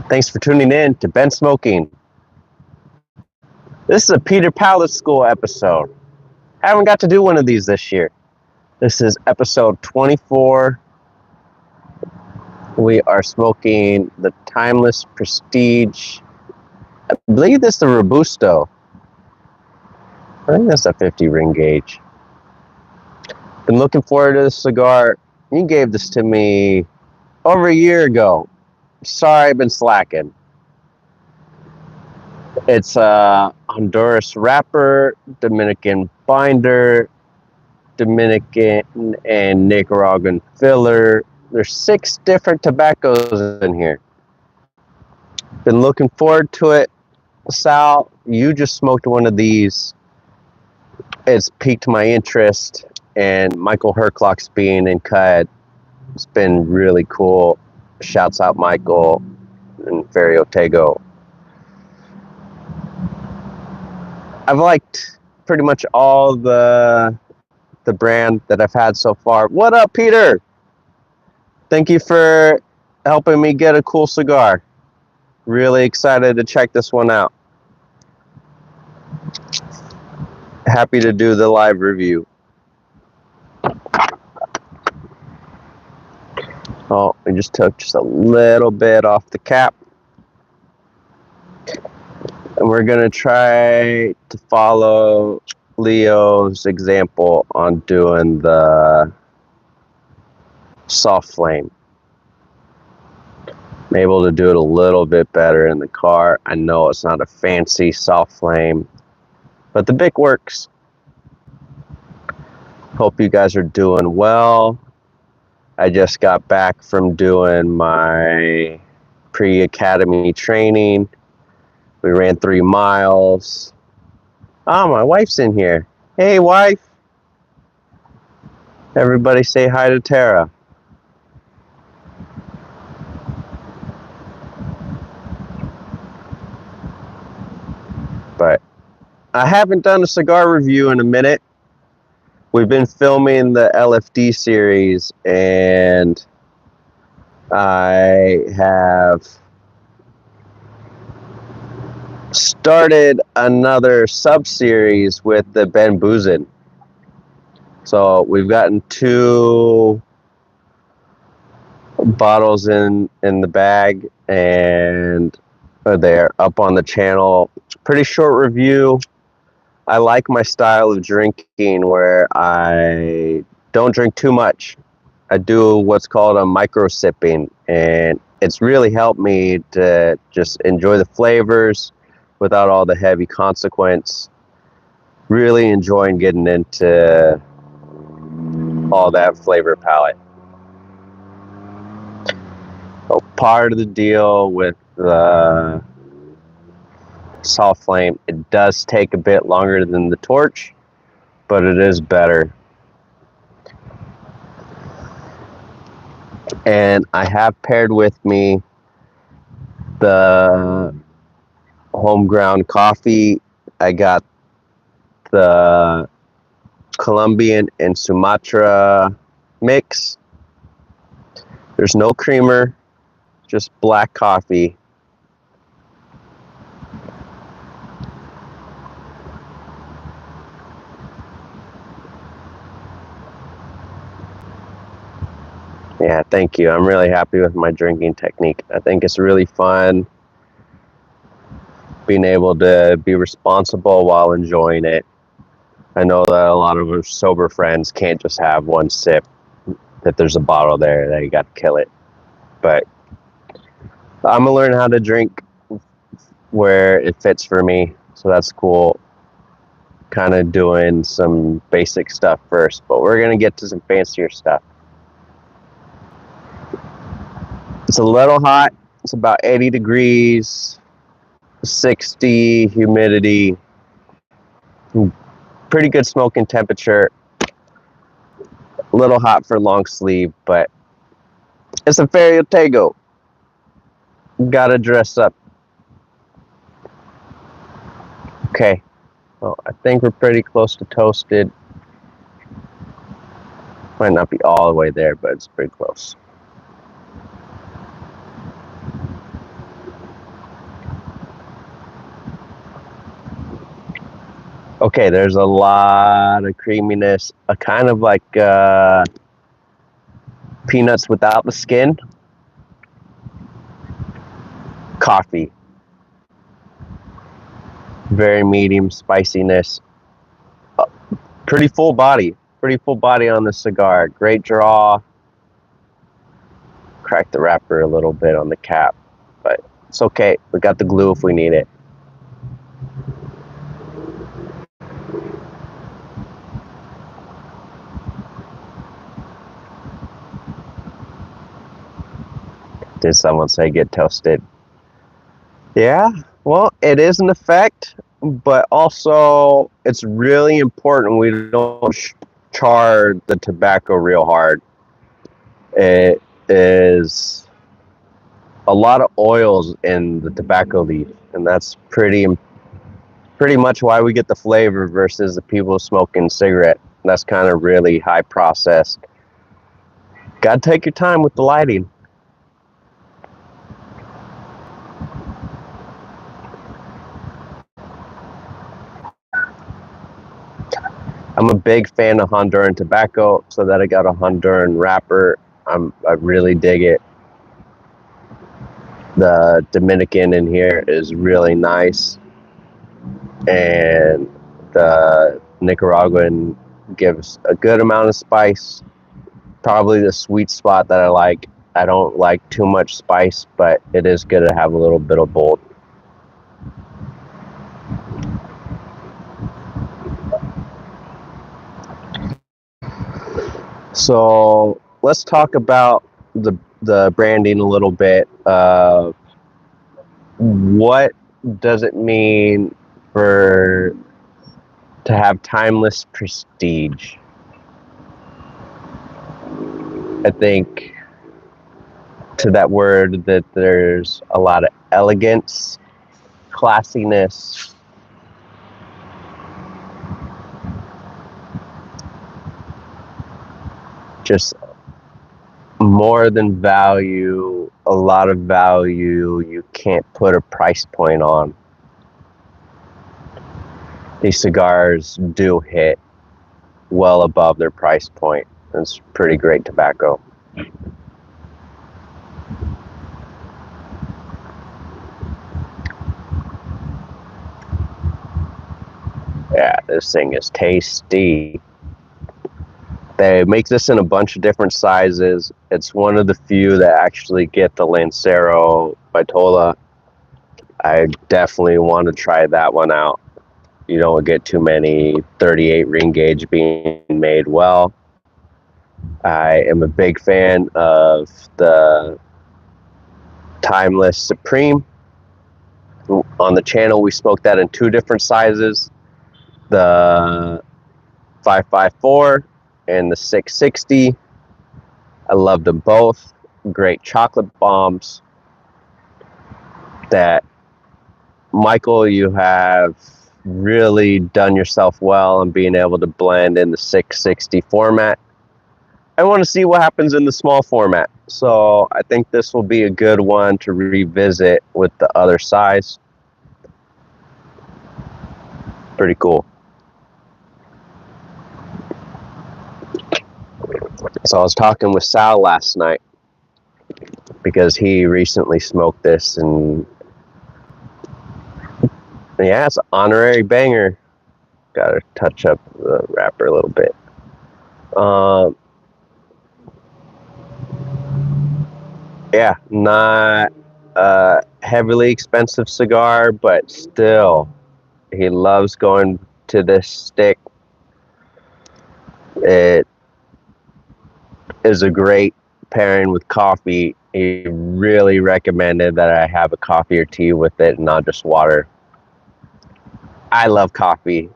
Thanks for tuning in to Ben Smoking. This is a Peter Pallet School episode. Haven't got to do one of these this year. This is episode 24. We are smoking the Timeless Prestige. I believe this is the Robusto. I think that's a 50 ring gauge. Been looking forward to this cigar. You gave this to me over a year ago. Sorry, I've been slacking. It's a Honduras wrapper, Dominican binder, Dominican and Nicaraguan filler. There's 6 different tobaccos in here. Been looking forward to it. Sal, you just smoked one of these. It's piqued my interest, and Michael Herclock's being in cut. It's been really cool. Shouts out Michael and Ferry Otego. I've liked pretty much all the brand that I've had so far. What up, Peter? Thank you for helping me get a cool cigar. Really excited to check this one out. Happy to do the live review. Oh, I just took just a little bit off the cap. And we're going to try to follow Leo's example on doing the soft flame. I'm able to do it a little bit better in the car. I know it's not a fancy soft flame, but the Bic works. Hope you guys are doing well. I just got back from doing my pre-academy training. We ran 3 miles. Oh, my wife's in here. Hey, wife. Everybody say hi to Tara. But I haven't done a cigar review in a minute. We've been filming the LFD series, and I have started another sub-series with the Ben Boozin. So we've gotten 2 bottles in the bag, and they're up on the channel. Pretty short review. I like my style of drinking where I don't drink too much. I do what's called a micro sipping, and it's really helped me to just enjoy the flavors without all the heavy consequence. Really enjoying getting into all that flavor palette. So part of the deal with the soft flame, it does take a bit longer than the torch, but it is better. And I have paired with me the home ground coffee. I got the Colombian and Sumatra mix. There's no creamer, just black coffee. Yeah, thank you. I'm really happy with my drinking technique. I think it's really fun being able to be responsible while enjoying it. I know that a lot of our sober friends can't just have one sip. If there's a bottle there, they got to kill it. But I'm going to learn how to drink where it fits for me. So that's cool. Kind of doing some basic stuff first, but we're going to get to some fancier stuff. It's a little hot. It's about 80 degrees, 60 humidity, pretty good smoking temperature. A little hot for long sleeve, but it's a Ferry Otego. Gotta dress up. Okay, well, I think we're pretty close to toasted. Might not be all the way there, but it's pretty close. Okay, there's a lot of creaminess, a kind of like peanuts without the skin. Coffee, very medium spiciness, pretty full body. Pretty full body on the cigar. Great draw. Crack the wrapper a little bit on the cap, but it's okay. We got the glue if we need it. Did someone say get toasted? Yeah, well, it is an effect, but also it's really important we don't char the tobacco real hard. It is a lot of oils in the tobacco leaf, and that's pretty much why we get the flavor versus the people smoking cigarette. That's kind of really high processed. Gotta take your time with the lighting. I'm a big fan of Honduran tobacco, so that I got a Honduran wrapper. I really dig it. The Dominican in here is really nice, and the Nicaraguan gives a good amount of spice. Probably the sweet spot that I like. I don't like too much spice, but it is good to have a little bit of both. So let's talk about the branding a little bit. What does it mean for to have timeless prestige? I think to that word that there's a lot of elegance, classiness, just more than value, a lot of value you can't put a price point on. These cigars do hit well above their price point. It's pretty great tobacco. Yeah, this thing is tasty. They make this in a bunch of different sizes. It's one of the few that actually get the Lancero Vitola. I definitely want to try that one out. You don't get too many 38 ring gauge being made well. I am a big fan of the Timeless Supreme. On the channel, we smoked that in two different sizes. The 554 and the 660. I love them both. Great chocolate bombs. That, Michael, you have really done yourself well in being able to blend in the 660 format. I want to see what happens in the small format. So I think this will be a good one to revisit with the other size. Pretty cool. So I was talking with Sal last night because he recently smoked this, and yeah, it's an honorary banger. Got to touch up the wrapper a little bit. Yeah, not a heavily expensive cigar, but still, he loves going to this stick. It is a great pairing with coffee. He really recommended that I have a coffee or tea with it and not just water. I love coffee.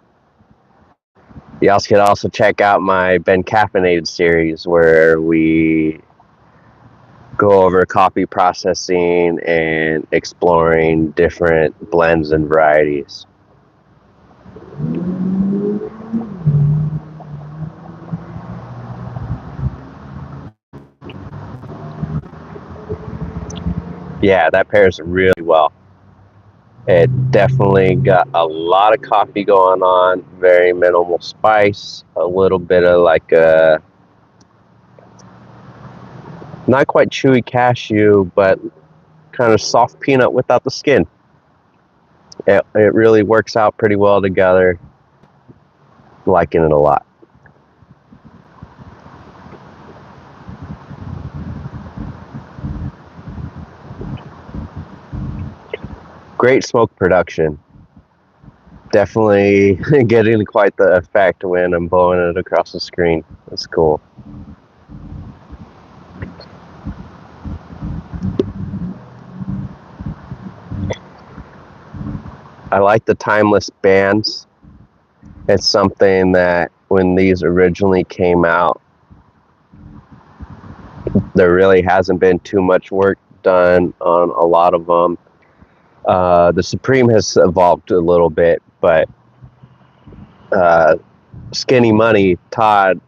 You also could also check out my Ben Caffeinated series where we go over coffee processing and exploring different blends and varieties. Yeah, that pairs really well. It definitely got a lot of coffee going on, very minimal spice, a little bit of like a not quite chewy cashew, but kind of soft peanut without the skin. It really works out pretty well together. Liking it a lot. Great smoke production. Definitely getting quite the effect when I'm blowing it across the screen. That's cool. I like the timeless bands. It's something that when these originally came out, there really hasn't been too much work done on a lot of them. The Supreme has evolved a little bit, but Skinny Money, Todd,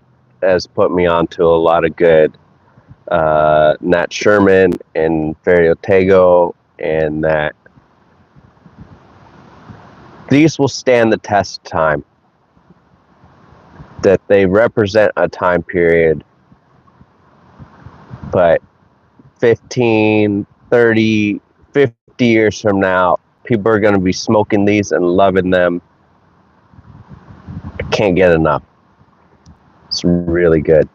has put me onto a lot of good Nat Sherman and Ferry Otego, and that these will stand the test of time, that they represent a time period, but 15, 30, 50 years from now, people are going to be smoking these and loving them. I can't get enough. It's really good.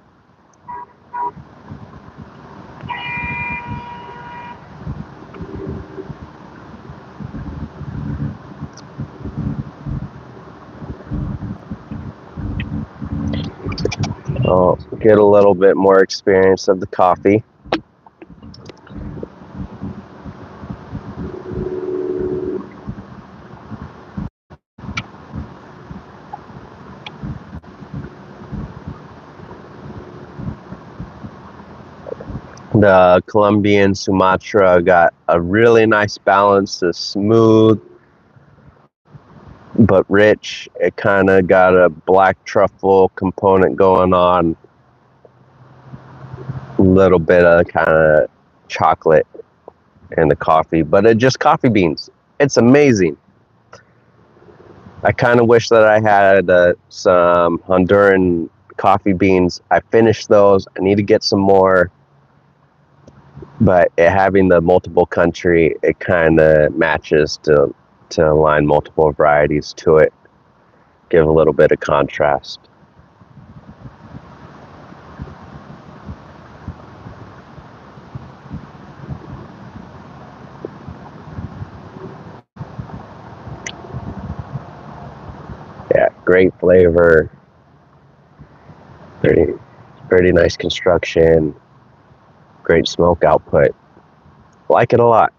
I'll get a little bit more experience of the coffee. The Colombian Sumatra got a really nice balance of smooth but rich. It kind of got a black truffle component going on, a little bit of kind of chocolate in the coffee, but it just coffee beans. It's amazing. I kind of wish that I had some Honduran coffee beans. I finished those. I need to get some more. But having the multiple country, it kind of matches to align multiple varieties to it, give a little bit of contrast. Yeah, great flavor, pretty nice construction, great smoke output. Like it a lot.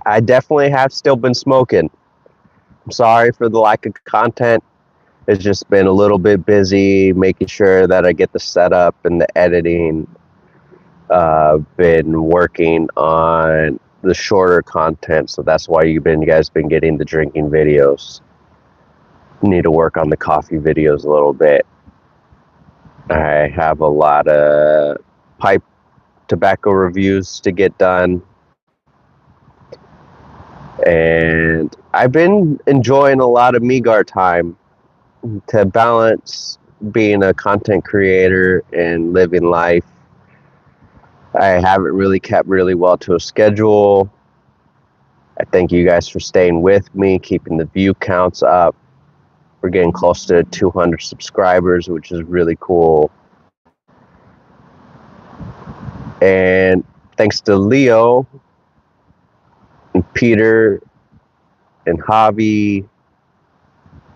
I definitely have still been smoking. I'm sorry for the lack of content. It's just been a little bit busy making sure that I get the setup and the editing. Been working on the shorter content, so that's why you guys been getting the drinking videos. Need to work on the coffee videos a little bit. I have a lot of pipe tobacco reviews to get done, and I've been enjoying a lot of Migar time to balance being a content creator and living life. I haven't really kept really well to a schedule. I thank you guys for staying with me, keeping the view counts up. We're getting close to 200 subscribers, which is really cool. And thanks to Leo and Peter and Javi,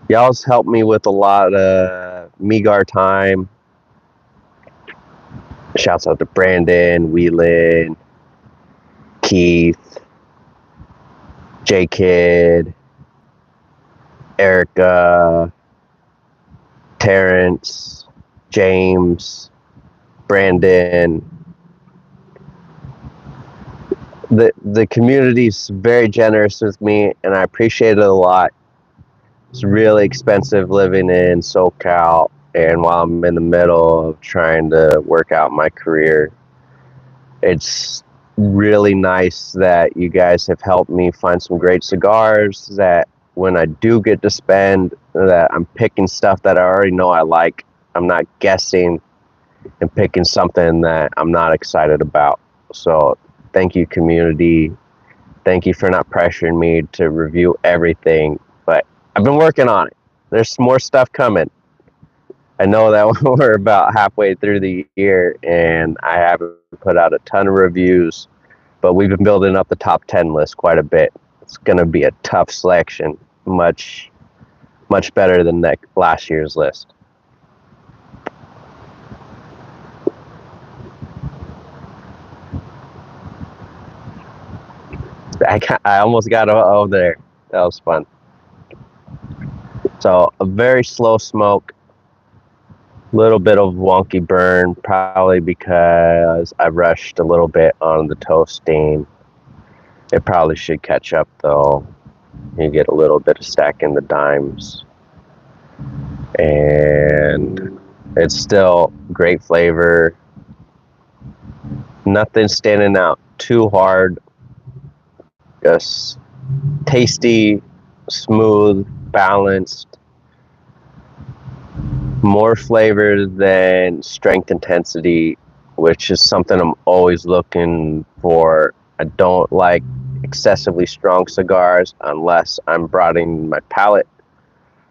y'all's helped me with a lot of Migar time. Shouts out to Brandon, Whelan, Keith, J-Kid, Erica, Terrence, James, Brandon. the community's very generous with me, and I appreciate it a lot. It's really expensive living in SoCal, and while I'm in the middle of trying to work out my career, it's really nice that you guys have helped me find some great cigars that when I do get to spend, that I'm picking stuff that I already know I like. I'm not guessing and picking something that I'm not excited about. So thank you, community. Thank you for not pressuring me to review everything, but I've been working on it. There's more stuff coming. I know that we're about halfway through the year and I haven't put out a ton of reviews, but we've been building up the top 10 list quite a bit. It's going to be a tough selection, much better than that last year's list. I almost got over there. That was fun. So a very slow smoke, little bit of wonky burn, probably because I rushed a little bit on the toasting. It probably should catch up though. You get a little bit of stack in the dimes. And it's still great flavor. Nothing standing out too hard. Just tasty, smooth, balanced. More flavor than strength intensity, which is something I'm always looking for. I don't like excessively strong cigars unless I'm broadening my palate.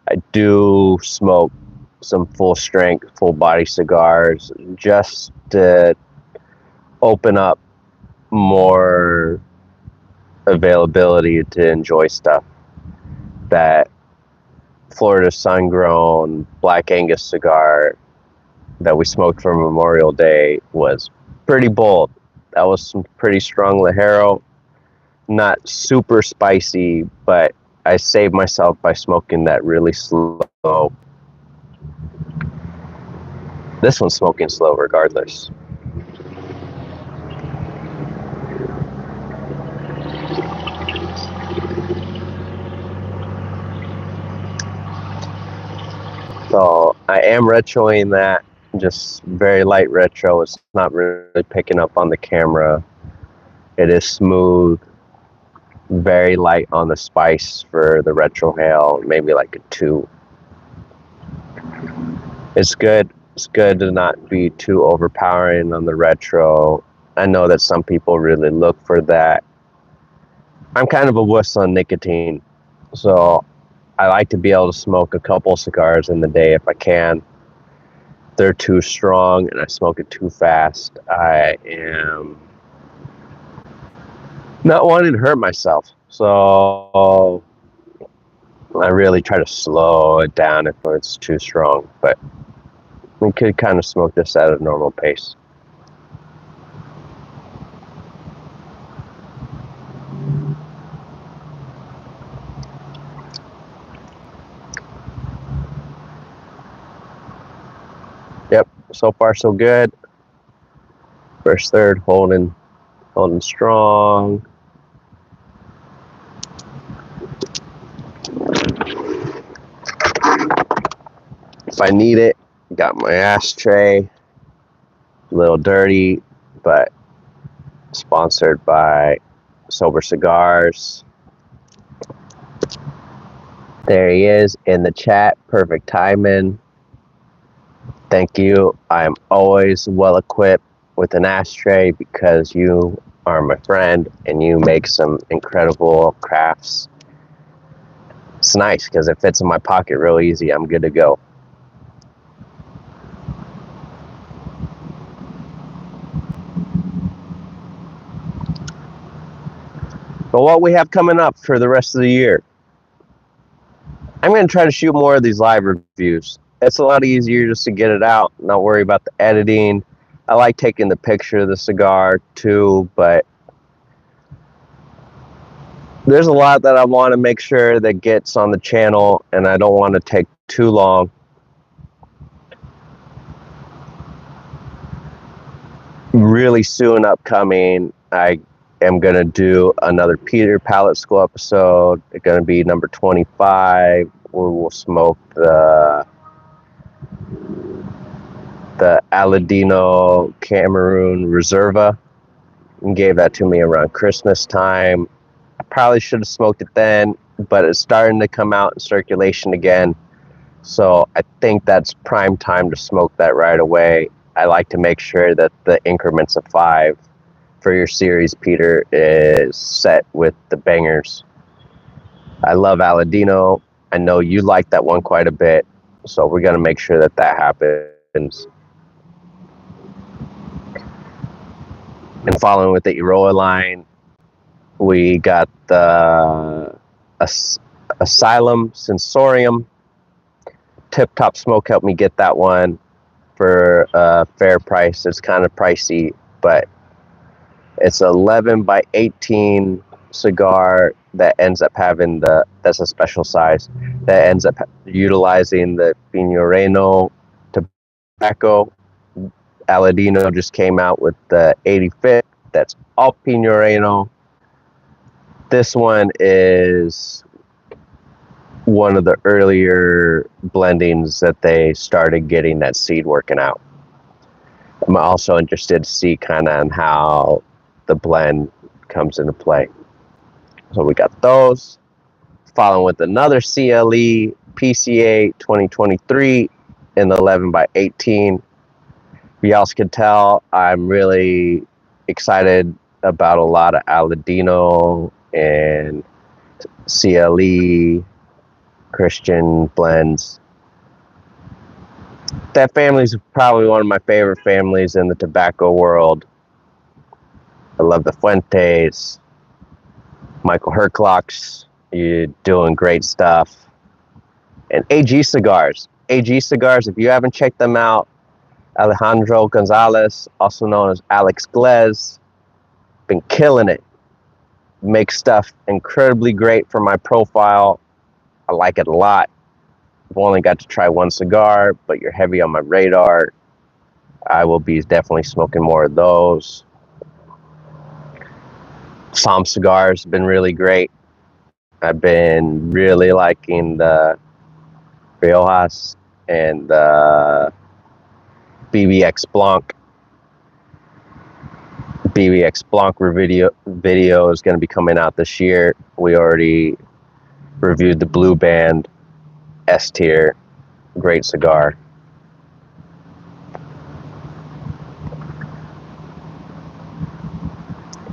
I do smoke some full strength, full body cigars just to open up more availability to enjoy stuff. That Florida Sun Grown Black Angus cigar that we smoked for Memorial Day was pretty bold. That was some pretty strong Ligero, not super spicy, but I saved myself by smoking that really slow. This one's smoking slow regardless. So I am retroing that, just very light retro. It's not really picking up on the camera. It is smooth, very light on the spice for the retro hail, maybe like a 2. It's good. It's good to not be too overpowering on the retro. I know that some people really look for that. I'm kind of a wuss on nicotine, so I like to be able to smoke a couple cigars in the day if I can. If they're too strong and I smoke it too fast, I am not wanting to hurt myself. So I really try to slow it down if it's too strong, but we could kind of smoke this at a normal pace. Yep, so far so good. First third holding strong. If I need it, got my ashtray. A little dirty, but sponsored by Sober Cigars. There he is in the chat. Perfect timing. Thank you. I'm always well equipped with an ashtray because you are my friend and you make some incredible crafts. It's nice because it fits in my pocket real easy. I'm good to go. But what we have coming up for the rest of the year, I'm going to try to shoot more of these live reviews. It's a lot easier just to get it out, not worry about the editing. I like taking the picture of the cigar too, but there's a lot that I want to make sure that gets on the channel, and I don't want to take too long. Really soon upcoming, I am going to do another Peter Palette School episode. It's going to be number 25. We will smoke the Aladino Cameroon Reserva, and gave that to me around Christmas time. I probably should have smoked it then, but it's starting to come out in circulation again. So I think that's prime time to smoke that right away. I like to make sure that the increments of 5 for your series, Peter, is set with the bangers. I love Aladino. I know you like that one quite a bit, so we're going to make sure that that happens. And following with the Eroa line, we got the Asylum Sensorium. Tip Top Smoke helped me get that one for a fair price. It's kind of pricey, but it's 11 by 18 cigar that ends up having that's a special size, that ends up utilizing the Pinoreno tobacco. Aladino just came out with the 85th. That's all Pinoreno. This one is one of the earlier blendings that they started getting that seed working out. I'm also interested to see kind of on how the blend comes into play. So we got those. Following with another CLE PCA 2023 in the 11 by 18. You also can tell I'm really excited about a lot of Aladino and CLE Christian blends. That family is probably one of my favorite families in the tobacco world. I love the Fuentes, Michael Herclocks, you're doing great stuff. And AG Cigars. AG Cigars, if you haven't checked them out, Alejandro Gonzalez, also known as Alex Glez, been killing it. Makes stuff incredibly great for my profile. I like it a lot. I've only got to try one cigar, but you're heavy on my radar. I will be definitely smoking more of those. Som Cigars have been really great. I've been really liking the Riojas and the BBX Blanc. BBX Blanc video is going to be coming out this year. We already reviewed the Blue Band S tier. Great cigar.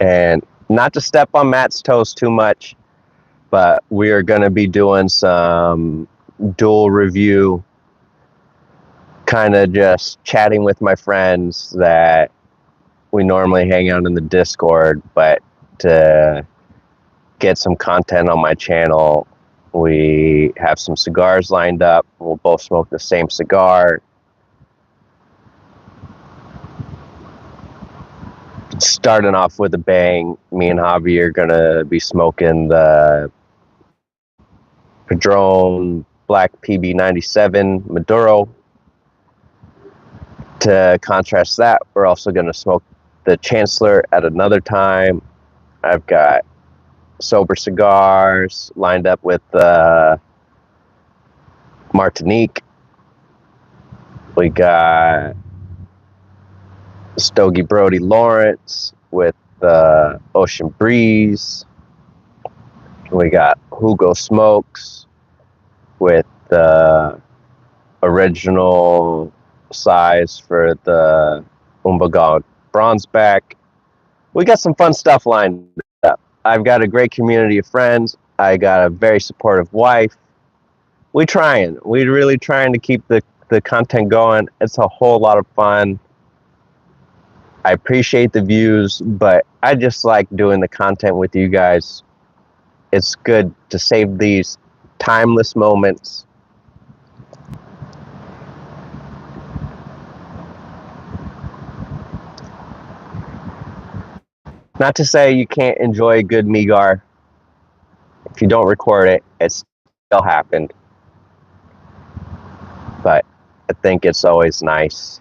And not to step on Matt's toes too much, but we are going to be doing some dual review, kind of just chatting with my friends that we normally hang out in the Discord, but to get some content on my channel, we have some cigars lined up. We'll both smoke the same cigar. Starting off with a bang, me and Javi are going to be smoking the Padron Black PB97 Maduro. To contrast that, we're also going to smoke the Chancellor at another time. I've got sober cigars lined up with Martinique. We got Stogie Brody Lawrence with the Ocean Breeze. We got Hugo Smokes with the original size for the Umbagog Bronzeback. We got some fun stuff lined up. I've got a great community of friends. I got a very supportive wife. We're really trying to keep the content going. It's a whole lot of fun. I appreciate the views, but I just like doing the content with you guys. It's good to save these timeless moments. Not to say you can't enjoy a good Migar. If you don't record it, it still happened. But I think it's always nice.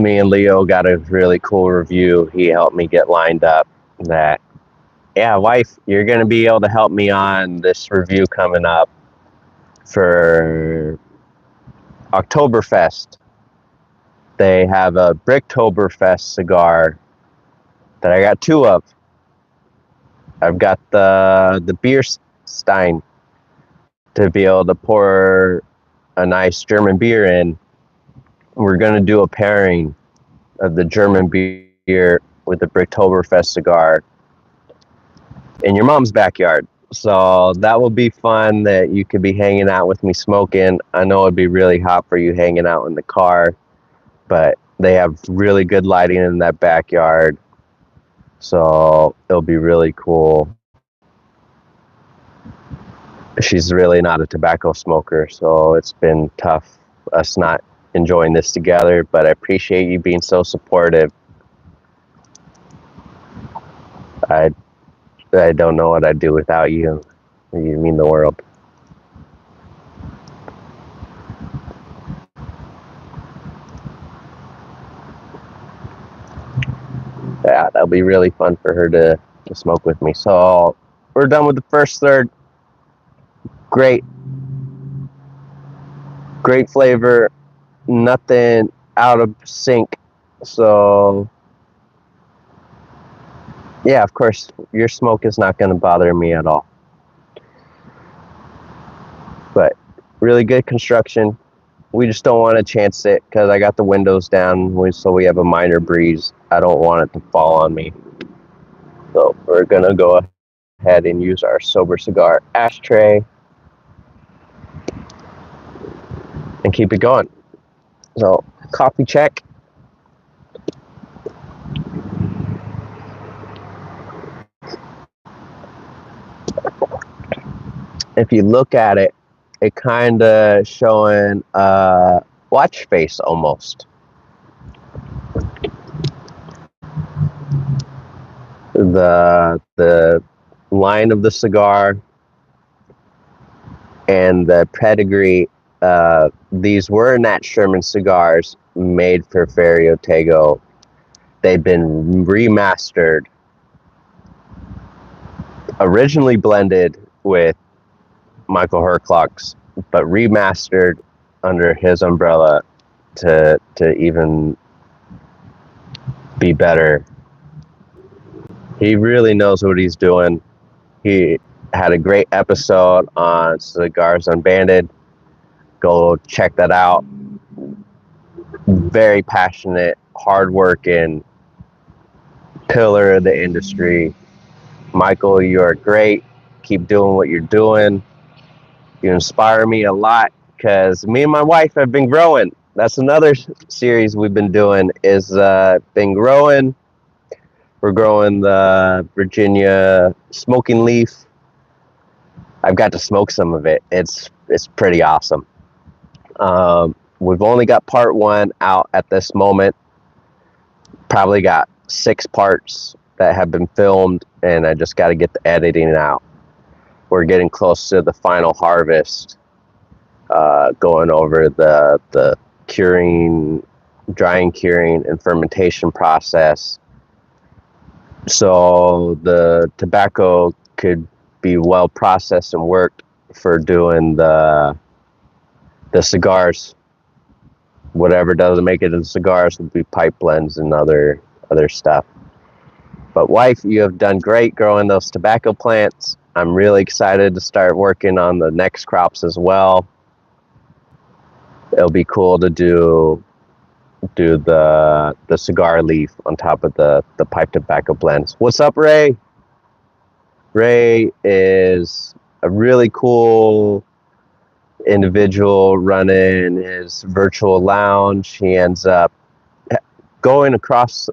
me and Leo got a really cool review. He helped me get lined up. That, yeah, wife, you're going to be able to help me on this review coming up for Oktoberfest. They have a Bricktoberfest cigar that I got 2 of. I've got the beer stein to be able to pour a nice German beer in. We're going to do a pairing of the German beer with the Bricktoberfest cigar in your mom's backyard. So that will be fun, that you could be hanging out with me smoking. I know it'd be really hot for you hanging out in the car, but they have really good lighting in that backyard. So it'll be really cool. She's really not a tobacco smoker, so it's been tough us not enjoying this together, but I appreciate you being so supportive. I don't know what I'd do without you. You mean the world. Yeah, that'll be really fun for her to smoke with me. So we're done with the first third. Great flavor, nothing out of sync. So yeah, of course, your smoke is not going to bother me at all. But really good construction. We just don't want to chance it because I got the windows down, so we have a minor breeze. I don't want it to fall on me. So we're going to go ahead and use our Sober Cigar ashtray and keep it going. So coffee check. If you look at it, it kind of showing a watch face almost. The line of the cigar and the pedigree. These were Nat Sherman cigars made for Ferio Tego. They've been remastered, originally blended with Michael Herclock's, but remastered under his umbrella to even be better. He really knows what he's doing. He had a great episode on Cigars Unbanded. Go check that out. Very passionate, hardworking, pillar of the industry. Michael, you are great. Keep doing what you're doing. You inspire me a lot because me and my wife have been growing. That's another series we've been doing, is been growing. We're growing the Virginia smoking leaf. I've got to smoke some of it. It's pretty awesome. We've only got part 1 out at this moment. Probably got 6 parts that have been filmed, and I just got to get the editing out. We're getting close to the final harvest, going over the curing, drying, curing, and fermentation process. So the tobacco could be well processed and worked for doing the cigars. Whatever doesn't make it into cigars will be pipe blends and other stuff. But wife, you have done great growing those tobacco plants. I'm really excited to start working on the next crops as well. It'll be cool to do the cigar leaf on top of the pipe tobacco blends. What's up, Ray? Ray is a really cool individual running his virtual lounge. He ends up going across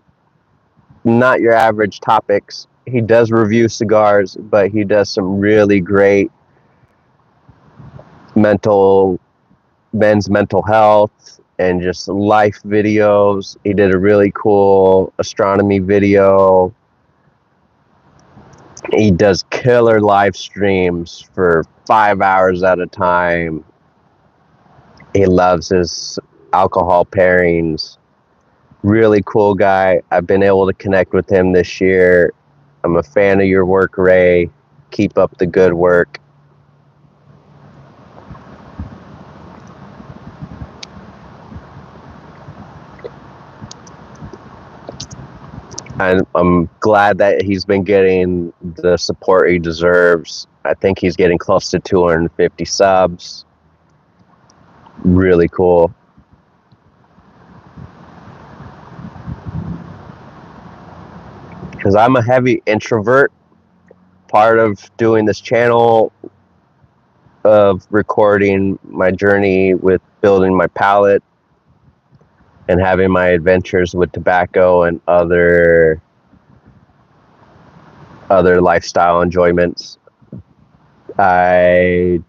not your average topics. He does review cigars, but he does some really great men's mental health and just life videos. He did a really cool astronomy video. He does killer live streams for 5 hours at a time. He loves his alcohol pairings. Really cool guy. I've been able to connect with him this year. I'm a fan of your work, Ray. Keep up the good work. I'm glad that he's been getting the support he deserves. I think he's getting close to 250 subs. Really cool. Because I'm a heavy introvert. Part of doing this channel, of recording my journey with building my palate and having my adventures with tobacco and other lifestyle enjoyments, I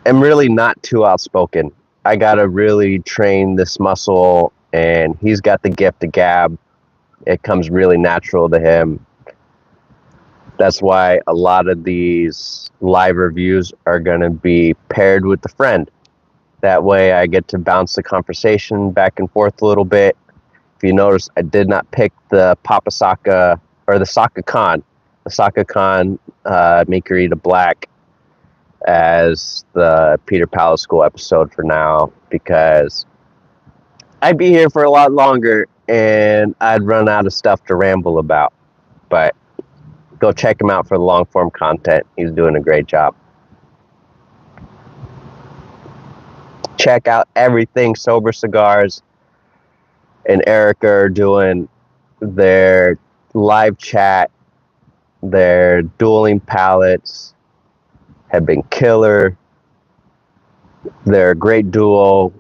am really not too outspoken. I gotta really train this muscle, and he's got the gift of gab. It comes really natural to him. That's why a lot of these live reviews are gonna be paired with a friend. That way I get to bounce the conversation back and forth a little bit. If you notice, I did not pick the Papa Saka or the Saka Khan. The Saka Khan Mikarita Black as the Peter Pallet School episode for now, because I'd be here for a lot longer and I'd run out of stuff to ramble about. But go check him out for the long form content. He's doing a great job. Check out everything Sober Cigars and Erica are doing. Their live chat, their dueling pallets have been killer. They're a great duo.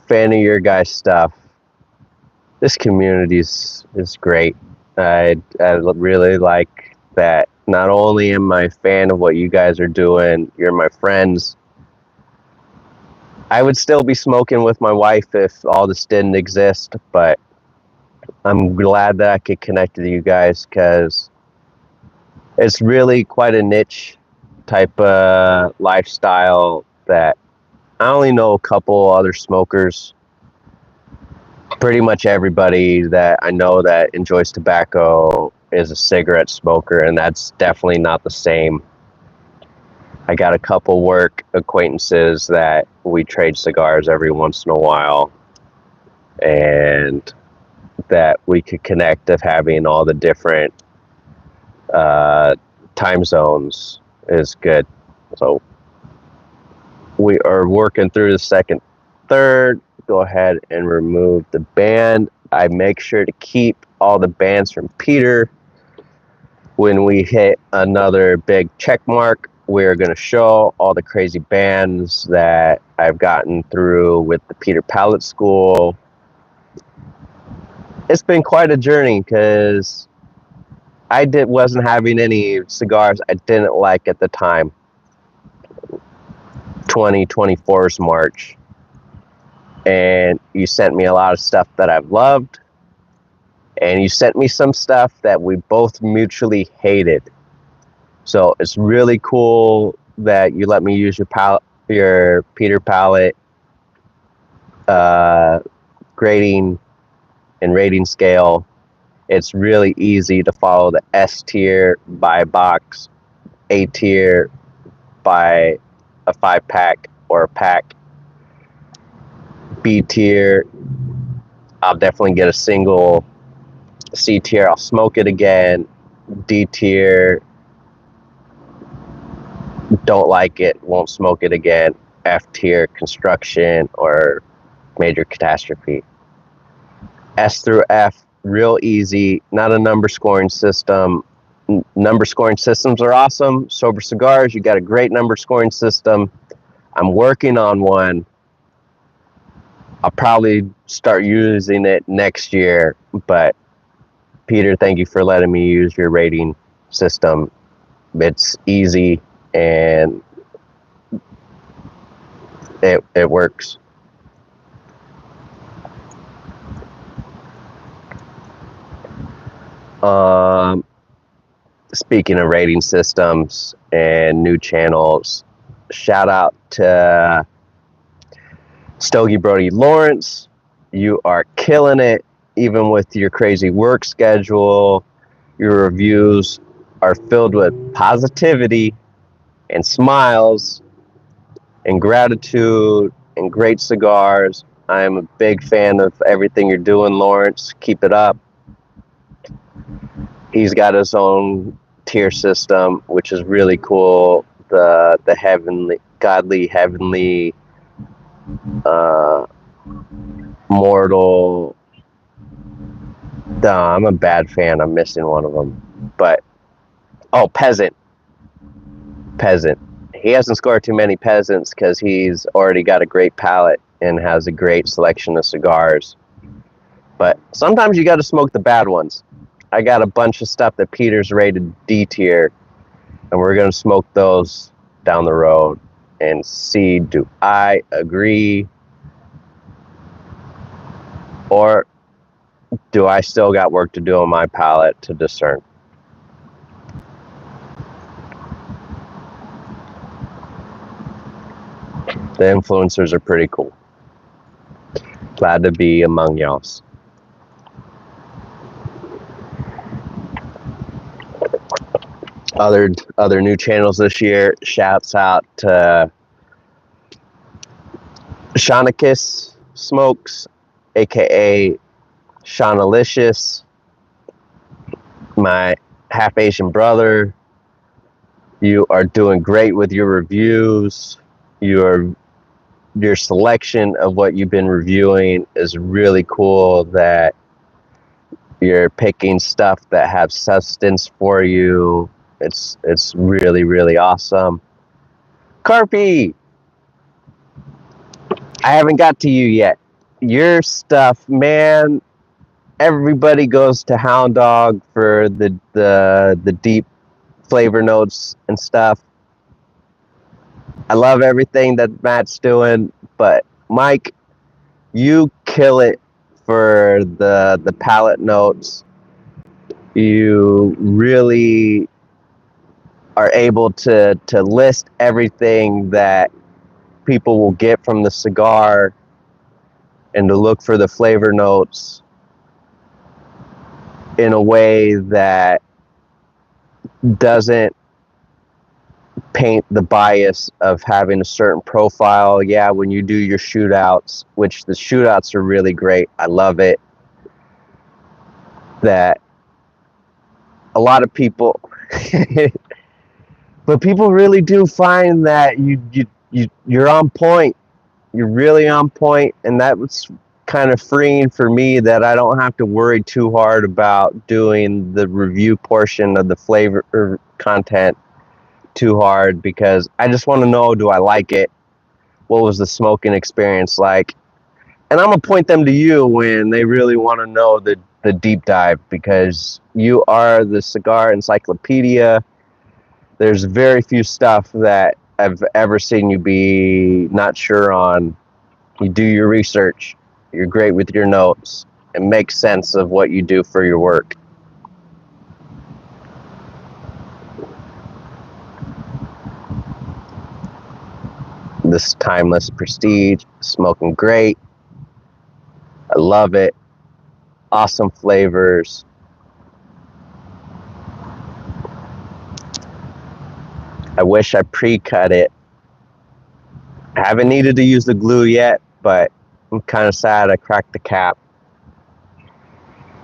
Fan of your guys' stuff. This community is great. I really like that. Not only am I a fan of what you guys are doing, you're my friends. I would still be smoking with my wife if all this didn't exist, but I'm glad that I could connect with you guys, because it's really quite a niche type of lifestyle that I only know a couple other smokers. Pretty much everybody that I know that enjoys tobacco is a cigarette smoker, and that's definitely not the same. I got a couple work acquaintances that we trade cigars every once in a while, and that we could connect of having all the different time zones is good. So we are working through the second, third. Go ahead and remove the band. I make sure to keep all the bands from Peter. When we hit another big check mark, we're going to show all the crazy bands that I've gotten through with the Peter Pallet School. It's been quite a journey, because I wasn't having any cigars I didn't like at the time. 2024's March. And you sent me a lot of stuff that I've loved. And you sent me some stuff that we both mutually hated. So it's really cool that you let me use your Peter Pallet grading and rating scale. It's really easy to follow the S tier, buy a box, A tier, buy a 5-pack or a pack, B tier, I'll definitely get a single, C tier, I'll smoke it again, D tier, don't like it, won't smoke it again, F tier, construction or major catastrophe. S through F, real easy, not a number scoring system. Number scoring systems are awesome. Sober Cigars, you got a great number scoring system. I'm working on one. I'll probably start using it next year, but Peter, thank you for letting me use your rating system. It's easy and it works. Speaking of rating systems and new channels, shout out to Stogie Brody Lawrence. You are killing it, even with your crazy work schedule. Your reviews are filled with positivity and smiles and gratitude and great cigars. I am a big fan of everything you're doing, Lawrence. Keep it up. He's got his own tier system, which is really cool. The heavenly, godly, heavenly, uh, mortal. I'm a bad fan. I'm missing one of them. But, oh, peasant. Peasant. He hasn't scored too many peasants because he's already got a great palate and has a great selection of cigars. But sometimes you got to smoke the bad ones. I got a bunch of stuff that Peter's rated D tier, and we're going to smoke those down the road and see, do I agree, or do I still got work to do on my palate to discern? The influencers are pretty cool. Glad to be among y'all. Other new channels this year. Shouts out to Shaunicus Smokes, aka Shaunalicious, my half Asian brother. You are doing great with your reviews. Your selection of what you've been reviewing is really cool, that you're picking stuff that have substance for you. It's really, really awesome. Carpy, I haven't got to you yet. Your stuff, man. Everybody goes to Hound Dog for the deep flavor notes and stuff. I love everything that Matt's doing, but Mike, you kill it for the palate notes. You really are able to list everything that people will get from the cigar and to look for the flavor notes in a way that doesn't paint the bias of having a certain profile. Yeah, when you do your shootouts, which the shootouts are really great, I love it, that a lot of people but people really do find that you're on point. You're really on point, and that was kind of freeing for me, that I don't have to worry too hard about doing the review portion of the flavor content too hard, because I just want to know, do I like it? What was the smoking experience like? And I'm going to point them to you when they really want to know the deep dive, because you are the cigar encyclopedia. There's very few stuff that I've ever seen you be not sure on. You do your research. You're great with your notes. It makes sense of what you do for your work. This timeless prestige, smoking great. I love it. Awesome flavors. I wish I pre-cut it. I haven't needed to use the glue yet, but I'm kind of sad I cracked the cap.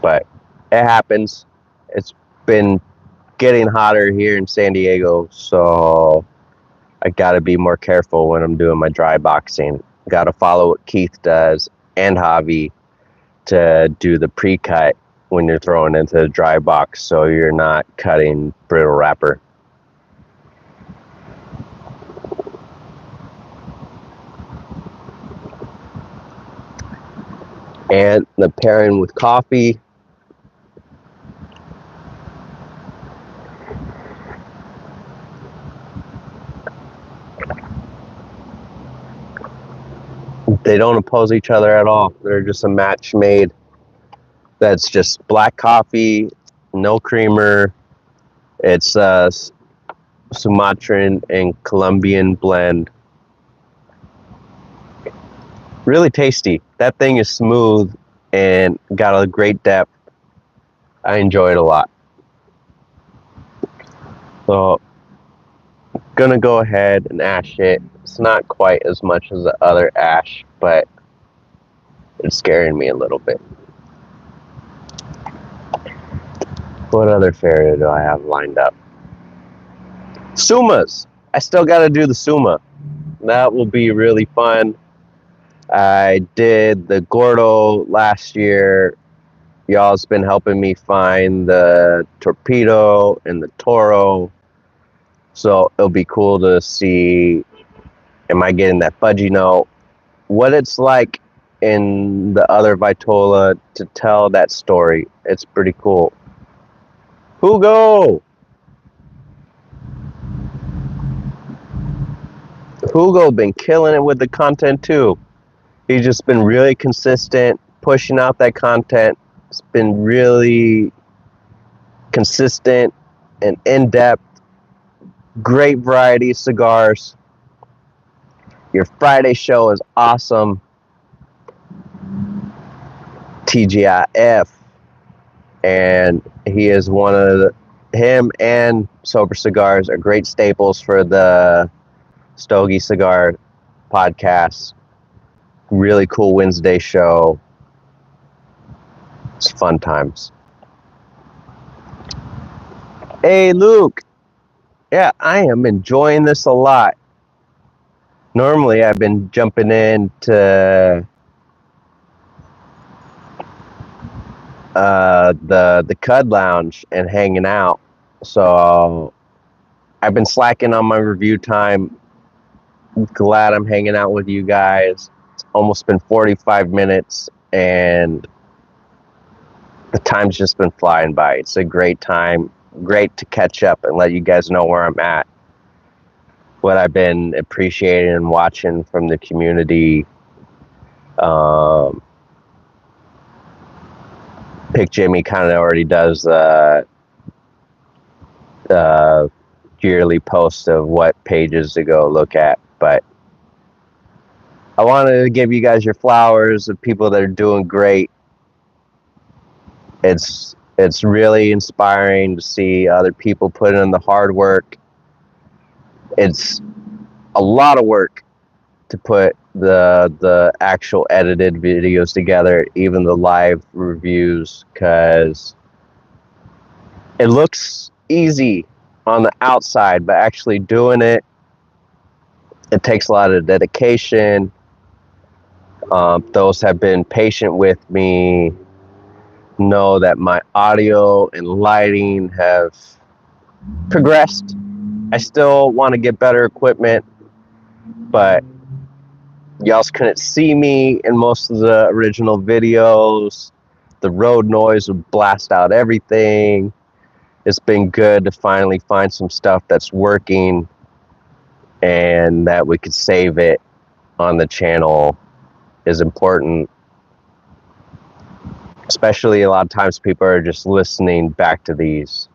But it happens. It's been getting hotter here in San Diego, so I gotta be more careful when I'm doing my dry boxing. Gotta follow what Keith does and Javi to do the pre-cut when you're throwing into the dry box, so you're not cutting brittle wrapper. And the pairing with coffee. They don't oppose each other at all. They're just a match made. That's just black coffee, no creamer. It's a Sumatran and Colombian blend. Really tasty. That thing is smooth and got a great depth. I enjoy it a lot. So, gonna go ahead and ash it. It's not quite as much as the other ash, but it's scaring me a little bit. What other fair do I have lined up? Sumas. I still got to do the Suma. That will be really fun. I did the Gordo last year. Y'all's been helping me find the Torpedo and the Toro. So it'll be cool to see, am I getting that fudgy note? What it's like in the other Vitola to tell that story. It's pretty cool. Hugo been killing it with the content too. He's just been really consistent, pushing out that content. It's been really consistent and in-depth. Great variety of cigars. Your Friday show is awesome. TGIF. And he is one of the, him and Sober Cigars are great staples for the Stogie Cigar podcast. Really cool Wednesday show. It's fun times. Hey, Luke. Yeah, I am enjoying this a lot. Normally, I've been jumping into the Cud Lounge and hanging out. So I've been slacking on my review time. Glad I'm hanging out with you guys. It's almost been 45 minutes and the time's just been flying by. It's a great time. Great to catch up and let you guys know where I'm at. What I've been appreciating and watching from the community. Pick Jimmy kind of already does the yearly post of what pages to go look at, but I wanted to give you guys your flowers of people that are doing great. It's really inspiring to see other people put in the hard work. It's a lot of work to put the actual edited videos together, even the live reviews, because it looks easy on the outside, but actually doing it takes a lot of dedication. Those have been patient with me know that my audio and lighting have progressed. I still want to get better equipment, but y'all couldn't see me in most of the original videos. The road noise would blast out everything. It's been good to finally find some stuff that's working and that we could save it on the channel is important. Especially a lot of times people are just listening back to these.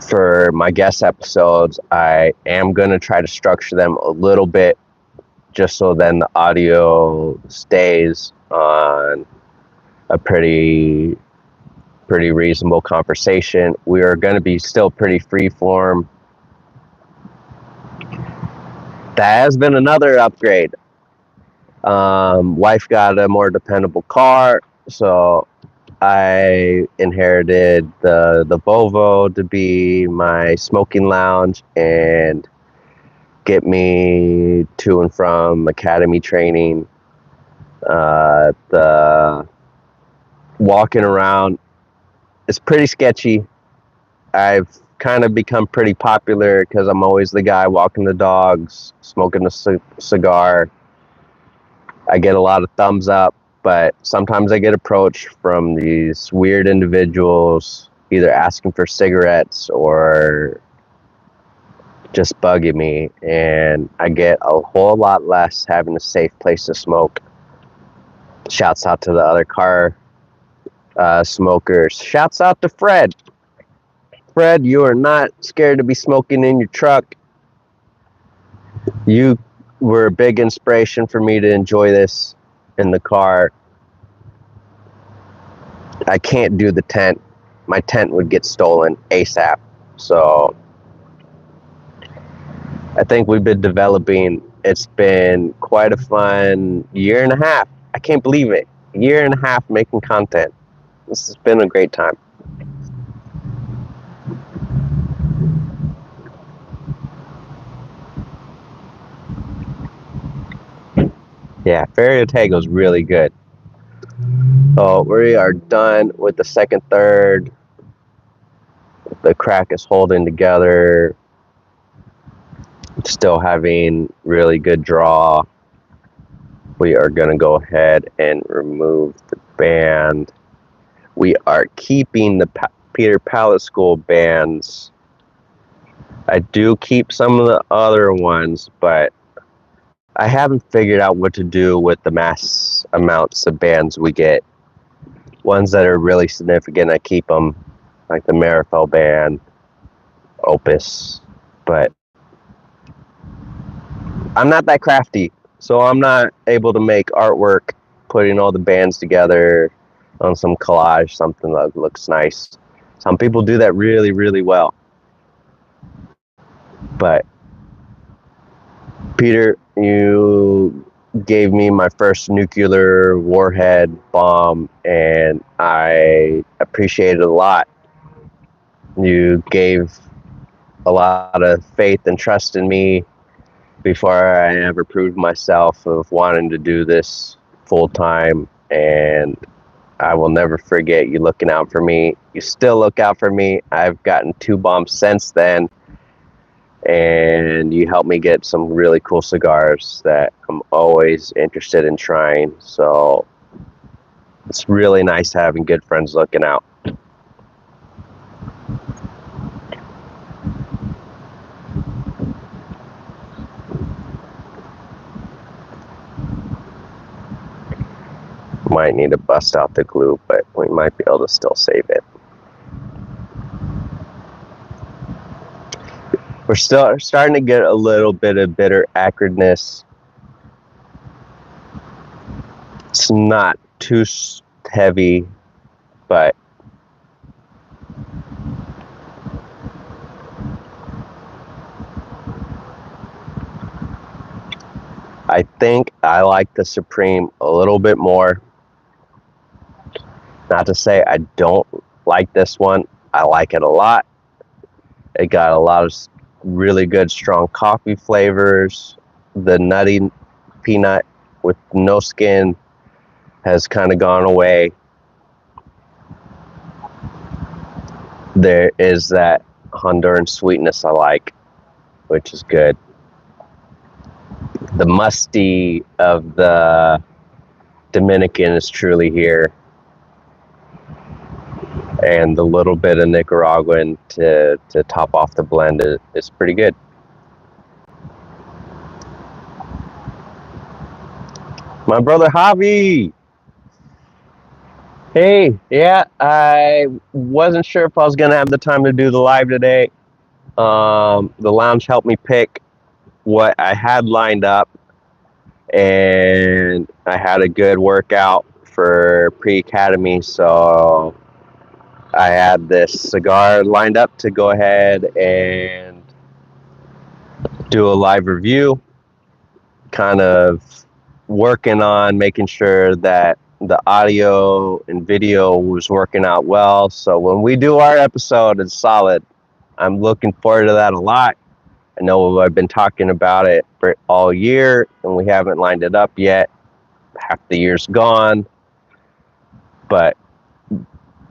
For my guest episodes, I am going to try to structure them a little bit just so then the audio stays on a pretty reasonable conversation. We are going to be still pretty free form. That has been another upgrade. Wife got a more dependable car, so I inherited the Volvo to be my smoking lounge and get me to and from academy training. The walking around is pretty sketchy. I've kind of become pretty popular because I'm always the guy walking the dogs, smoking a cigar. I get a lot of thumbs up, but sometimes I get approached from these weird individuals either asking for cigarettes or just bugging me, and I get a whole lot less having a safe place to smoke. Shouts out to the other car smokers. Shouts out to Fred Fred, you are not scared to be smoking in your truck. You were a big inspiration for me to enjoy this in the car. I can't do the tent. My tent would get stolen ASAP. So I think we've been developing. It's been quite a fun year and a half. I can't believe it. A year and a half making content. This has been a great time. Yeah, Fairy Otago is really good. So we are done with the second third. The crack is holding together. Still having really good draw. We are going to go ahead and remove the band. We are keeping the Peter Pallet School bands. I do keep some of the other ones, but I haven't figured out what to do with the mass amounts of bands we get. Ones that are really significant, I keep them, like the Marifel band, Opus, but I'm not that crafty, so I'm not able to make artwork putting all the bands together on some collage, something that looks nice. Some people do that really, really well. But Peter, you gave me my first nuclear warhead bomb, and I appreciate it a lot. You gave a lot of faith and trust in me before I ever proved myself of wanting to do this full time, and I will never forget you looking out for me. You still look out for me. I've gotten 2 bombs since then, and you helped me get some really cool cigars that I'm always interested in trying. So it's really nice having good friends looking out. Might need to bust out the glue, but we might be able to still save it. We're still starting to get a little bit of bitter acridness. It's not too heavy, but I think I like the Supreme a little bit more. Not to say I don't like this one. I like it a lot. It got a lot of really good strong coffee flavors. The nutty peanut with no skin has kind of gone away. There is that Honduran sweetness I like, which is good. The musty of the Dominican is truly here. And the little bit of Nicaraguan to top off the blend is pretty good. My brother Javi. Hey, yeah, I wasn't sure if I was going to have the time to do the live today. The lounge helped me pick what I had lined up, and I had a good workout for pre-academy, so I had this cigar lined up to go ahead and do a live review, kind of working on making sure that the audio and video was working out well. So when we do our episode, it's solid. I'm looking forward to that a lot. I know I've been talking about it for all year, and we haven't lined it up yet. Half the year's gone, but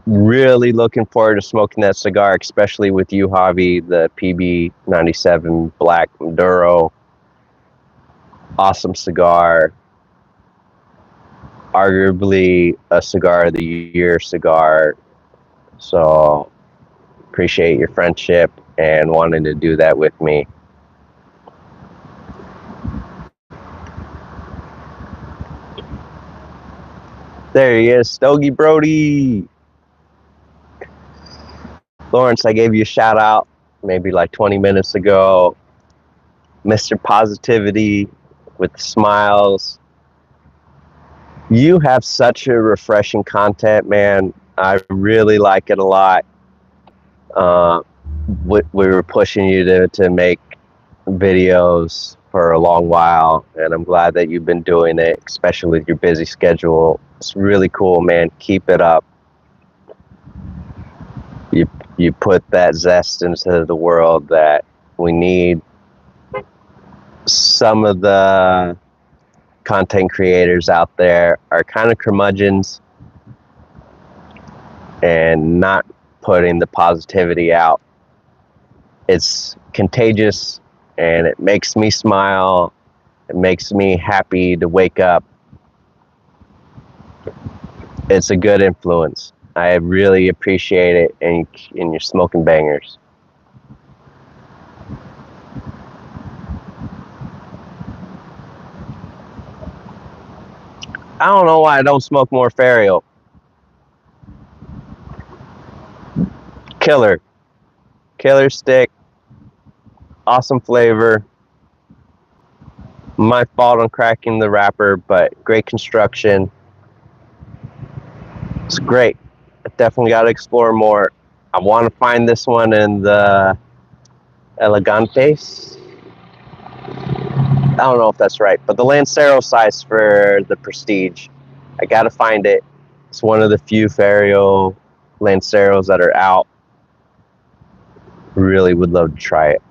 really looking forward to smoking that cigar, especially with you, Javi, the PB97 Black Maduro. Awesome cigar. Arguably a cigar of the year cigar. So appreciate your friendship and wanting to do that with me. There he is, Stogie Brody. Lawrence, I gave you a shout out maybe like 20 minutes ago. Mr. Positivity with the smiles. You have such a refreshing content, man. I really like it a lot. We were pushing you to make videos for a long while, and I'm glad that you've been doing it, especially with your busy schedule. It's really cool, man. Keep it up. You put that zest into the world that we need. Some of the content creators out there are kind of curmudgeons and not putting the positivity out. It's contagious and it makes me smile. It makes me happy to wake up. It's a good influence. I really appreciate it, and you're smoking bangers. I don't know why I don't smoke more Fario. Killer stick, awesome flavor. My fault on cracking the wrapper, but great construction. It's great. I definitely got to explore more. I want to find this one in the Elegantes. I don't know if that's right, but the Lancero size for the Prestige. I got to find it. It's one of the few Fario Lanceros that are out. Really would love to try it.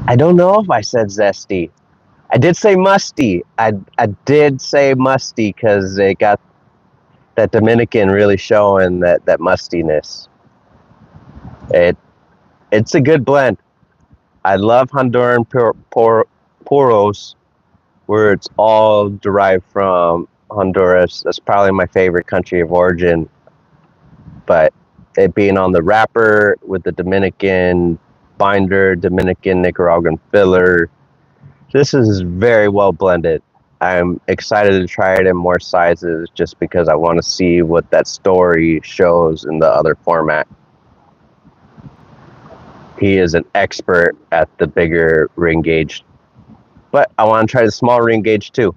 I don't know if I said zesty. I did say musty. I did say musty because it got that Dominican really showing that mustiness. It's a good blend. I love Honduran puros, where it's all derived from Honduras. That's probably my favorite country of origin. But it being on the wrapper with the Dominican binder, Dominican Nicaraguan filler, this is very well blended. I'm excited to try it in more sizes just because I want to see what that story shows in the other format. He is an expert at the bigger ring gauge, but I want to try the small ring gauge too.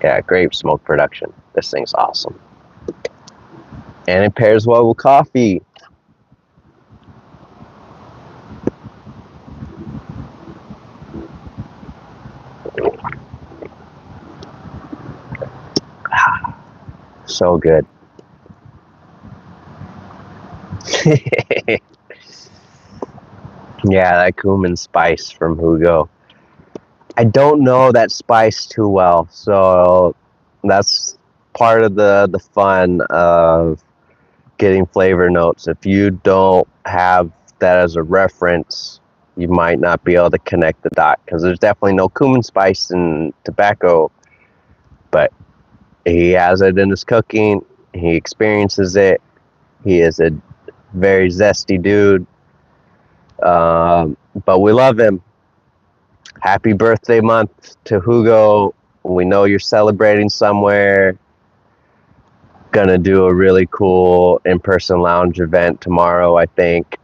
Yeah, great smoke production. This thing's awesome. And it pairs well with coffee. So good. Yeah, that cumin spice from Hugo. I don't know that spice too well, so that's part of the fun of getting flavor notes. If you don't have that as a reference, you might not be able to connect the dot, because there's definitely no cumin spice in tobacco, but he has it in his cooking. He experiences it. He is a very zesty dude, but we love him. Happy birthday month to Hugo. We know you're celebrating somewhere. Gonna do a really cool in-person lounge event tomorrow, I think.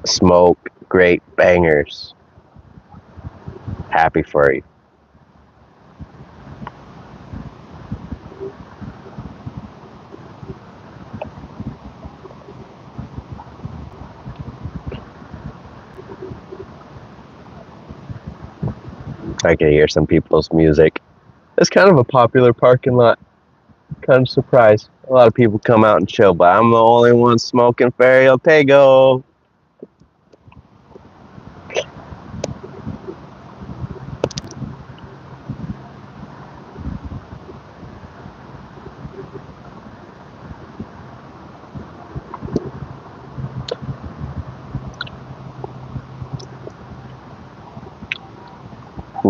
Smoke great bangers. Happy for you. I can hear some people's music. It's kind of a popular parking lot. Kind of surprised. A lot of people come out and chill, but I'm the only one smoking Ferio Tego.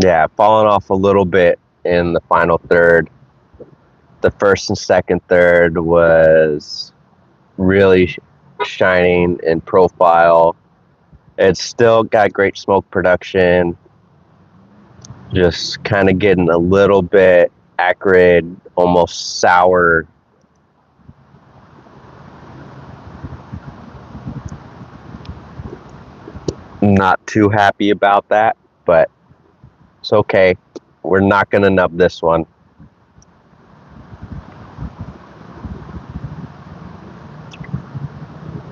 Yeah, falling off a little bit in the final third. The first and second third was really shining in profile. It's still got great smoke production. Just kind of getting a little bit acrid, almost sour. Not too happy about that, but it's okay. We're not going to nub this one.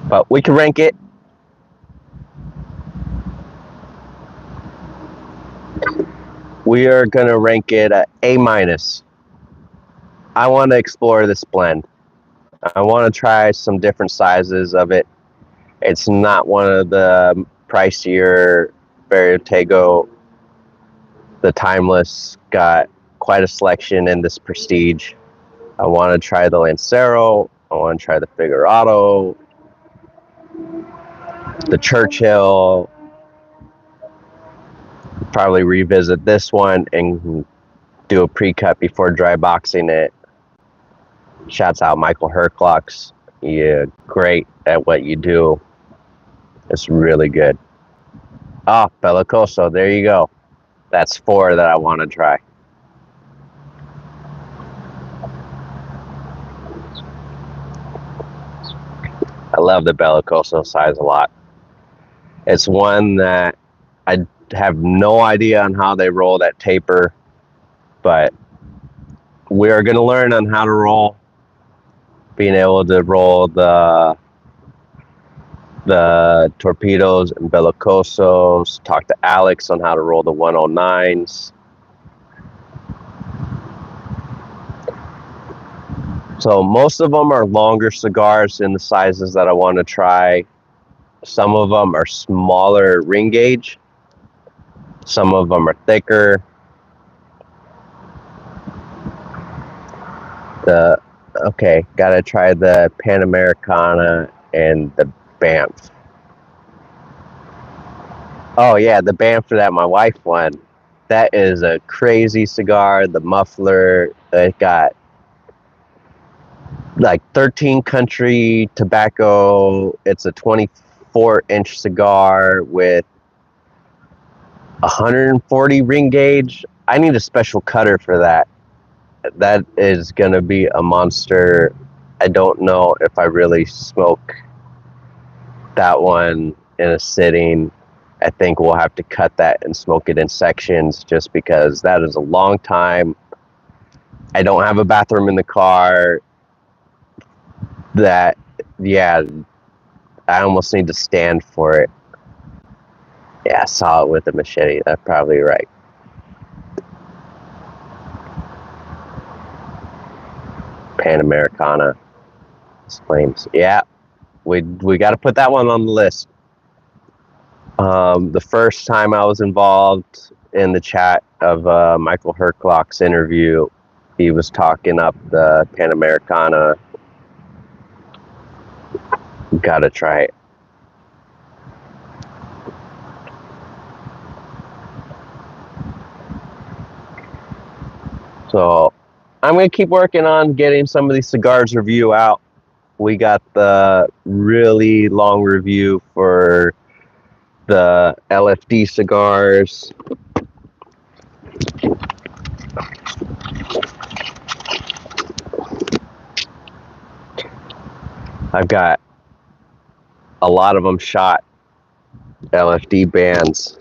But we can rank it. We are going to rank it a A-. I want to explore this blend. I want to try some different sizes of it. It's not one of the pricier Vertigo. The Timeless got quite a selection in this Prestige. I want to try the Lancero. I want to try the Figurado, the Churchill. Probably revisit this one and do a pre-cut before dry boxing it. Shouts out Michael Herclocks. You're great at what you do. It's really good. Ah, Bellicoso, there you go. That's 4 that I want to try. I love the Bellicoso size a lot. It's one that I have no idea on how they roll that taper, but we are going to learn on how to roll. Being able to roll the torpedoes and Bellicosos, talk to Alex on how to roll the 109s. So most of them are longer cigars in the sizes that I want to try. Some of them are smaller ring gauge. Some of them are thicker. Okay, gotta try the Panamericana and the Banff. Oh yeah, the Banff that my wife won. That is a crazy cigar. The muffler, it got like 13 country tobacco. It's a 24-inch cigar with 140 ring gauge. I need a special cutter for that. That is gonna be a monster. I don't know if I really smoke that one in a sitting. I think we'll have to cut that and smoke it in sections, just because that is a long time. I don't have a bathroom in the car. That, yeah, I almost need to stand for it. Yeah, I saw it with a machete. That's probably right. Panamericana flames. Yeah, we got to put that one on the list. The first time I was involved in the chat of Michael Herclock's interview, he was talking up the Panamericana. Gotta try it. So I'm gonna keep working on getting some of these cigars review out. We got the really long review for the LFD cigars. I've got a lot of them shot, LFD bands.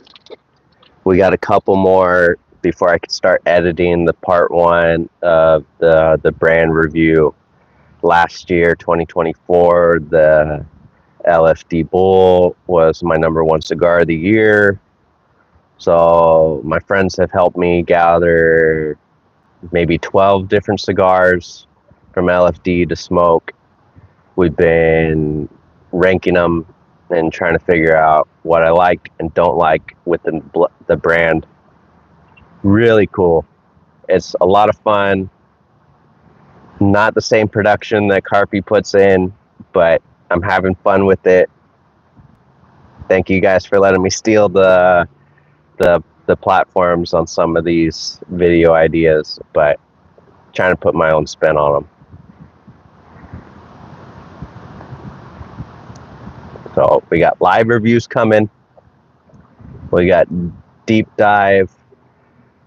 We got a couple more before I could start editing the part 1 of the brand review. Last year, 2024, the LFD Bull was my #1 cigar of the year. So my friends have helped me gather maybe 12 different cigars from LFD to smoke. We've been ranking them and trying to figure out what I like and don't like within the brand. Really cool. It's a lot of fun. Not the same production that Carpy puts in, but I'm having fun with it. Thank you guys for letting me steal the platforms on some of these video ideas, but trying to put my own spin on them. So we got live reviews coming. We got deep dive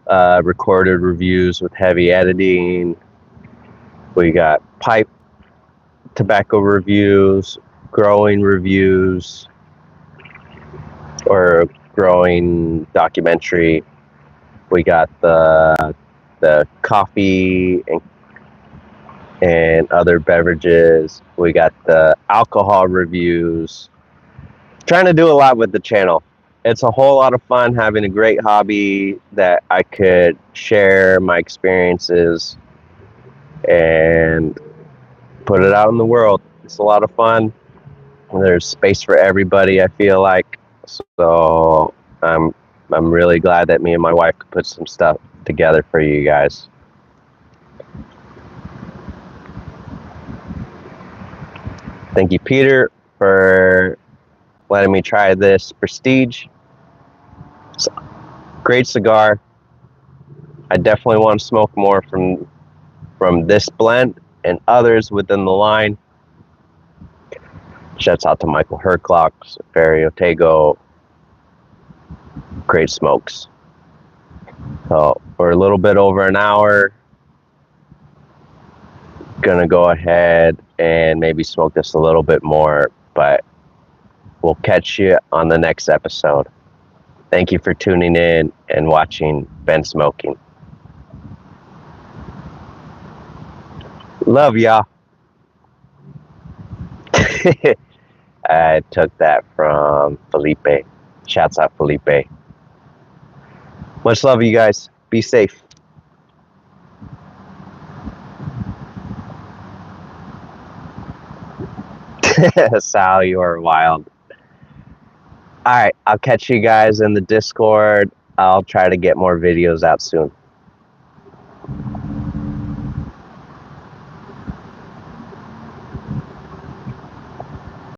recorded reviews with heavy editing. We got pipe tobacco reviews, growing reviews, or growing documentary. We got the coffee and other beverages. We got the alcohol reviews. Trying to do a lot with the channel. It's a whole lot of fun having a great hobby that I could share my experiences and put it out in the world. It's a lot of fun. There's space for everybody, I feel like. So I'm really glad that me and my wife could put some stuff together for you guys. Thank you, Peter, for letting me try this Prestige. It's a great cigar. I definitely want to smoke more from this blend and others within the line. Shouts out to Michael Herclock, Ferry Otego. Great smokes. So we're a little bit over an hour. Gonna go ahead and maybe smoke this a little bit more, but we'll catch you on the next episode. Thank you for tuning in and watching Ben Smoking. Love y'all. I took that from Felipe. Shouts out Felipe. Much love, you guys. Be safe. Sal, you are wild. All right, I'll catch you guys in the Discord. I'll try to get more videos out soon.